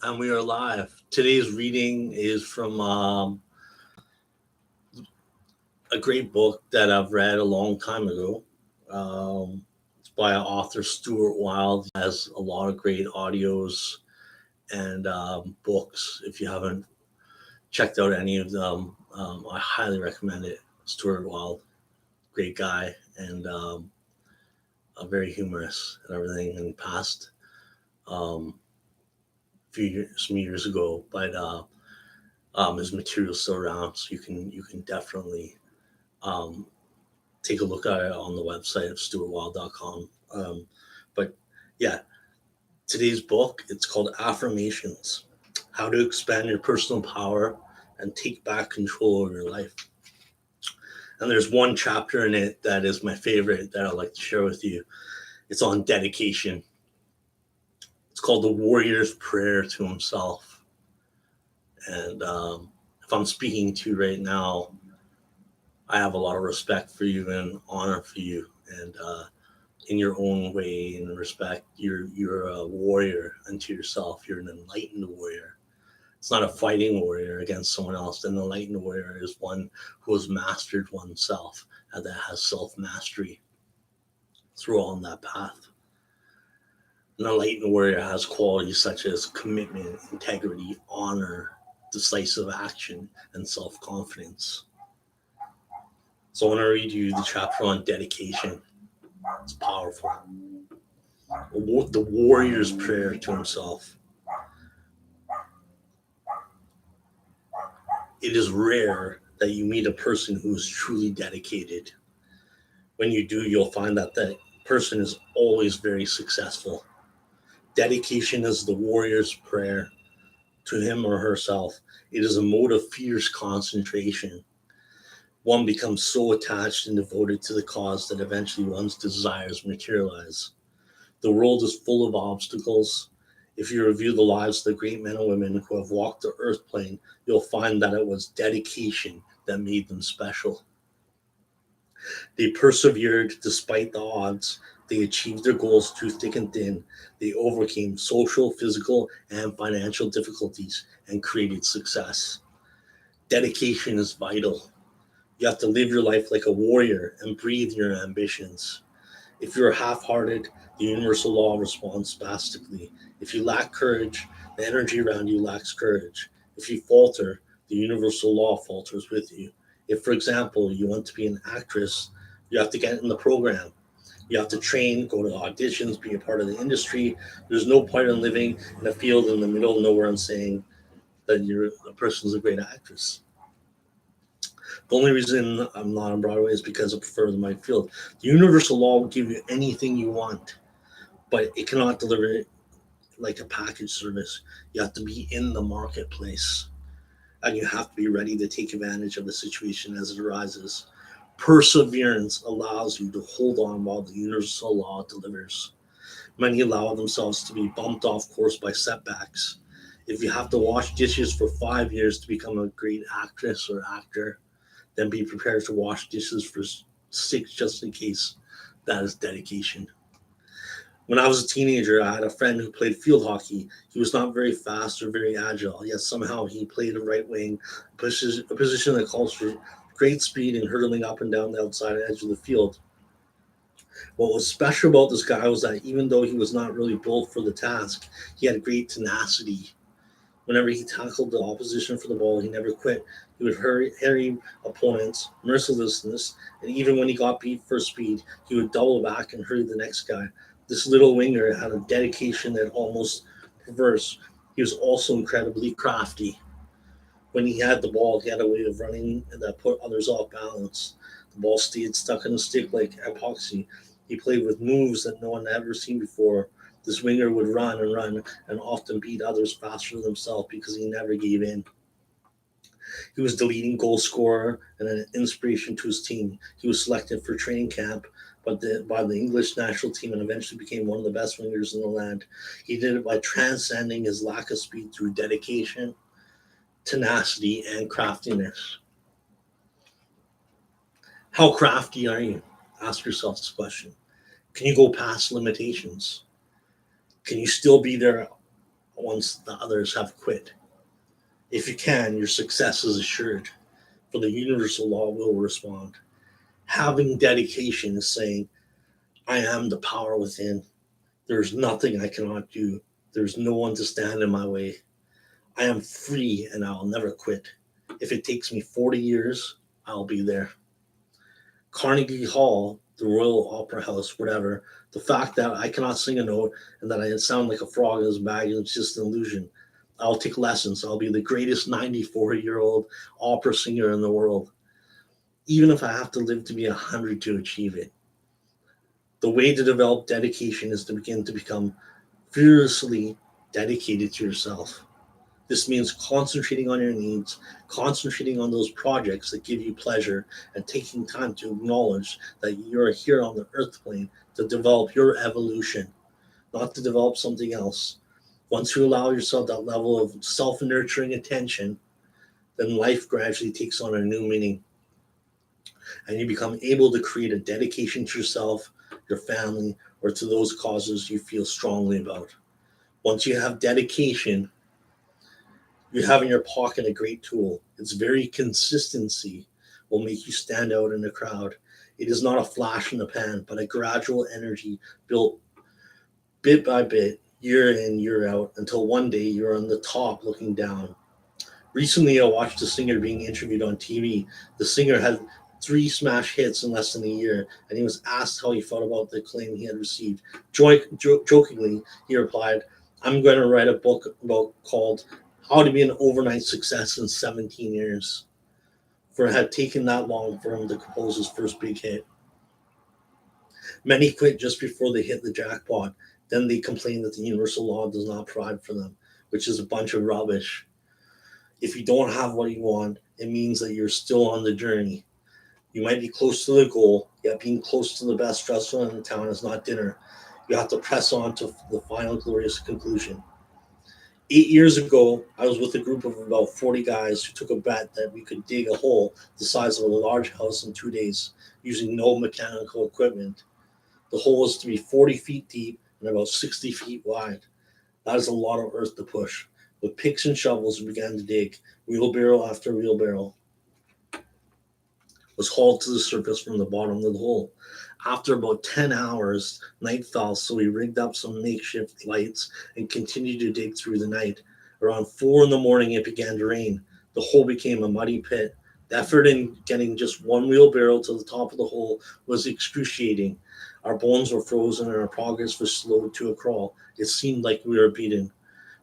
And we are live. Today's reading is from a great book that I've read a long time ago. It's by author Stuart Wilde. Has a lot of great audios and books. If you haven't checked out any of them, I highly recommend it. Stuart Wilde, great guy, and very humorous and everything. And passed some years ago, but his material's still around, so you can definitely um, take a look at it on the website of stuartwild.com. But yeah, today's book, it's called Affirmations: How to Expand Your Personal Power and Take Back Control of Your Life. And there's one chapter in it that is my favorite that I'd like to share with you. It's on dedication. It's called The Warrior's Prayer to Himself. And if I'm speaking to you right now, I have a lot of respect for you and honor for you. And in your own way and respect, you're a warrior unto yourself. You're an enlightened warrior. It's not a fighting warrior against someone else. An enlightened warrior is one who has mastered oneself and that has self-mastery through on that path. An enlightened warrior has qualities such as commitment, integrity, honor, decisive action, and self-confidence. So I want to read you the chapter on dedication. It's powerful. The warrior's prayer to himself. It is rare that you meet a person who is truly dedicated. When you do, you'll find that that person is always very successful. Dedication is the warrior's prayer to him or herself. It is a mode of fierce concentration. One becomes so attached and devoted to the cause that eventually one's desires materialize. The world is full of obstacles. If you review the lives of the great men and women who have walked the earth plane, you'll find that it was dedication that made them special. They persevered despite the odds. They achieved their goals through thick and thin. They overcame social, physical, and financial difficulties and created success. Dedication is vital. You have to live your life like a warrior and breathe your ambitions. If you're half hearted, the universal law responds spastically. If you lack courage, the energy around you lacks courage. If you falter, the universal law falters with you. If, for example, you want to be an actress, you have to get in the program. You have to train, go to auditions, be a part of the industry. There's no point in living in a field in the middle of nowhere and saying that you're a person's a great actress. The only reason I'm not on Broadway is because I prefer my field. The universal law will give you anything you want, but it cannot deliver it like a package service. You have to be in the marketplace and you have to be ready to take advantage of the situation as it arises. Perseverance allows you to hold on while the universal law delivers. Many allow themselves to be bumped off course by setbacks. If you have to wash dishes for 5 years to become a great actress or actor, then be prepared to wash dishes for 6 just in case. That is dedication. When I was a teenager, I had a friend who played field hockey. He was not very fast or very agile, yet somehow he played a right wing, a position that calls for great speed and hurtling up and down the outside edge of the field. What was special about this guy was that even though he was not really built for the task, he had great tenacity. Whenever he tackled the opposition for the ball, he never quit. He would harry opponents, mercilessness, and even when he got beat for speed, he would double back and hurry the next guy. This little winger had a dedication that almost perverse. He was also incredibly crafty. When he had the ball, he had a way of running that put others off balance. The ball stayed stuck in a stick like epoxy. He played with moves that no one had ever seen before. This winger would run and often beat others faster than himself because he never gave in. He was the leading goal scorer and an inspiration to his team. He was selected for training camp by the English national team and eventually became one of the best wingers in the land. He did it by transcending his lack of speed through dedication, tenacity, and craftiness. How crafty are you? Ask yourself this question. Can you go past limitations? Can you still be there once the others have quit. If you can, your success is assured, for the universal law will respond. Having dedication is saying, I am the power within. There's nothing I cannot do. There's no one to stand in my way. I am free and I'll never quit. If it takes me 40 years, I'll be there. Carnegie Hall, the Royal Opera House, whatever, the fact that I cannot sing a note and that I sound like a frog in his bag is just an illusion. I'll take lessons. I'll be the greatest 94-year-old opera singer in the world, even if I have to live to be 100 to achieve it. The way to develop dedication is to begin to become fiercely dedicated to yourself. This means concentrating on your needs, concentrating on those projects that give you pleasure, and taking time to acknowledge that you're here on the earth plane to develop your evolution, not to develop something else. Once you allow yourself that level of self nurturing attention, then life gradually takes on a new meaning. And you become able to create a dedication to yourself, your family, or to those causes you feel strongly about. Once you have dedication, you have in your pocket a great tool. Its very consistency will make you stand out in the crowd. It is not a flash in the pan, but a gradual energy built bit by bit, year in, year out, until one day you're on the top looking down. Recently, I watched a singer being interviewed on TV. The singer had 3 smash hits in less than a year, and he was asked how he felt about the acclaim he had received. Jokingly, he replied, I'm going to write a book called How to Be an Overnight Success in 17 Years, for it had taken that long for him to compose his first big hit. Many quit just before they hit the jackpot. Then they complain that the universal law does not provide for them, which is a bunch of rubbish. If you don't have what you want, it means that you're still on the journey. You might be close to the goal, yet being close to the best restaurant in town is not dinner. You have to press on to the final glorious conclusion. 8 years ago, I was with a group of about 40 guys who took a bet that we could dig a hole the size of a large house in 2 days using no mechanical equipment. The hole was to be 40 feet deep and about 60 feet wide. That is a lot of earth to push. With picks and shovels, we began to dig. Wheelbarrow after wheelbarrow was hauled to the surface from the bottom of the hole. After about 10 hours, night fell, so we rigged up some makeshift lights and continued to dig through the night. Around 4 in the morning, it began to rain. The hole became a muddy pit. The effort in getting just one wheelbarrow to the top of the hole was excruciating. Our bones were frozen and our progress was slowed to a crawl. It seemed like we were beaten.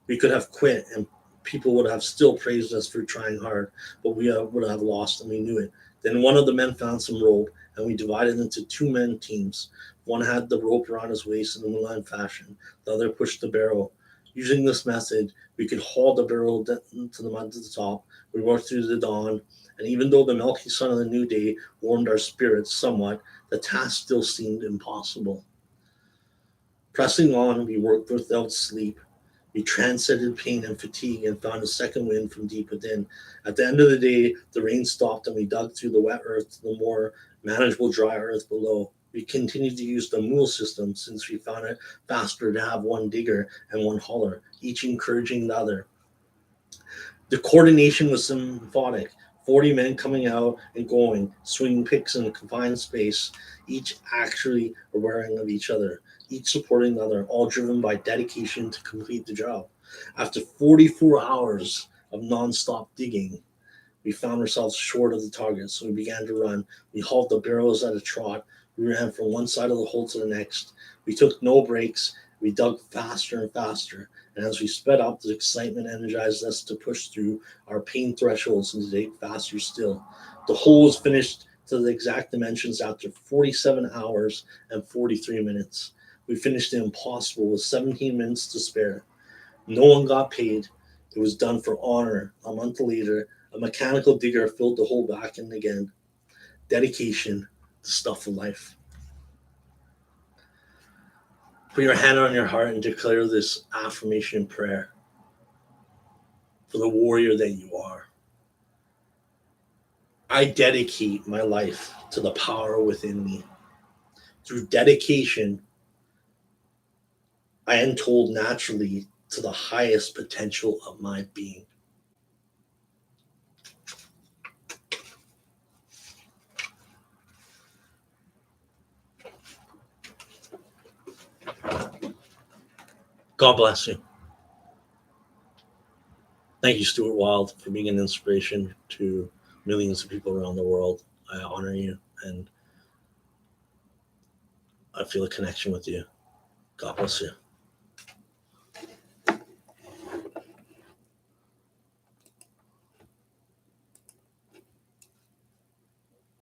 We could have quit and people would have still praised us for trying hard, but we would have lost and we knew it. Then one of the men found some rope and we divided into 2-man teams. One had the rope around his waist in a Mulan fashion, the other pushed the barrel. Using this method, we could haul the barrel to the mud to the top. We worked through the dawn, and even though the milky sun of the new day warmed our spirits somewhat, the task still seemed impossible. Pressing on, we worked without sleep. We transcended pain and fatigue and found a second wind from deep within. At the end of the day, the rain stopped and we dug through the wet earth to the more manageable dry earth below. We continued to use the mule system since we found it faster to have one digger and one hauler, each encouraging the other. The coordination was symbiotic. 40 men coming out and going, swinging picks in a confined space, each actually aware of each other, each supporting the other, all driven by dedication to complete the job. After 44 hours of nonstop digging, we found ourselves short of the target, so we began to run. We hauled the barrels at a trot. We ran from one side of the hole to the next. We took no breaks. We dug faster and faster. And as we sped up, the excitement energized us to push through our pain thresholds and to dig faster still. The hole was finished to the exact dimensions after 47 hours and 43 minutes. We finished the impossible with 17 minutes to spare. No one got paid. It was done for honor. A month later, a mechanical digger filled the hole back in again. Dedication, the stuff of life. Put your hand on your heart and declare this affirmation prayer for the warrior that you are. I dedicate my life to the power within me. Through dedication, I am told naturally to the highest potential of my being. God bless you. Thank you, Stuart Wilde, for being an inspiration to millions of people around the world. I honor you, and I feel a connection with you. God bless you.